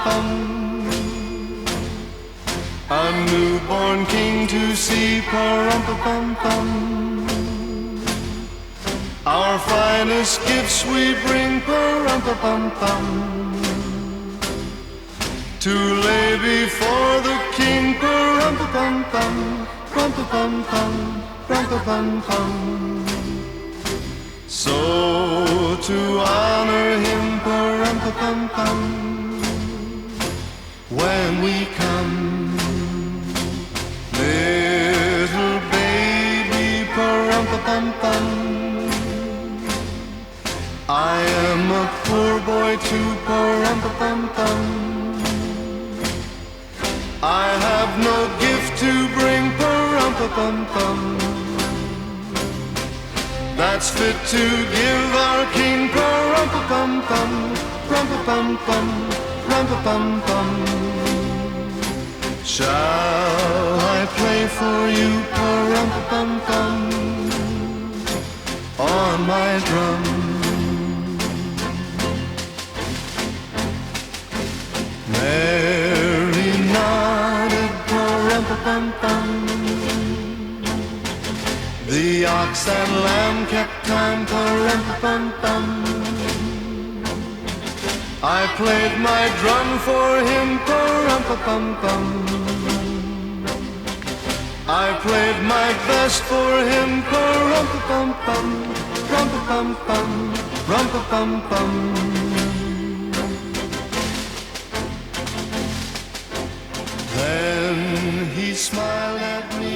pum. A newborn king to see, pa-rum-pa-pum-pum. Our finest gifts we bring, pa-rum-pa-pum-pum, to lay before the king, pa-rum-pa-pum-pum, rum-pa-pum-pum, rum-pa-pum-pum. So to honor him, pa-rum-pa-pum-pum, when we come, little baby, pa-rum-pa-pum-pum. I am a poor boy too, pa-rum-pa-pum-pum. I have no gift to bring, pa-rum-pa-pum-pum, that's fit to give our king, pa-rum-pa-pum-pum, rum-pa-pum-pum, rum-pa-pum-pum. Shall I play for you, pa-rum-pa-pum-pum, on my drum? Mary nodded, pa-rum-pa-pum-pum. The ox and lamb kept time, pa-rum-pa-pum-pum. I played my drum for him, pa-rum-pa-pum-pum. I played my best for him, pa-rum-pa-pum-pum, rum-pa-pum-pum, rum-pa-pum-pum. Then he smiled at me,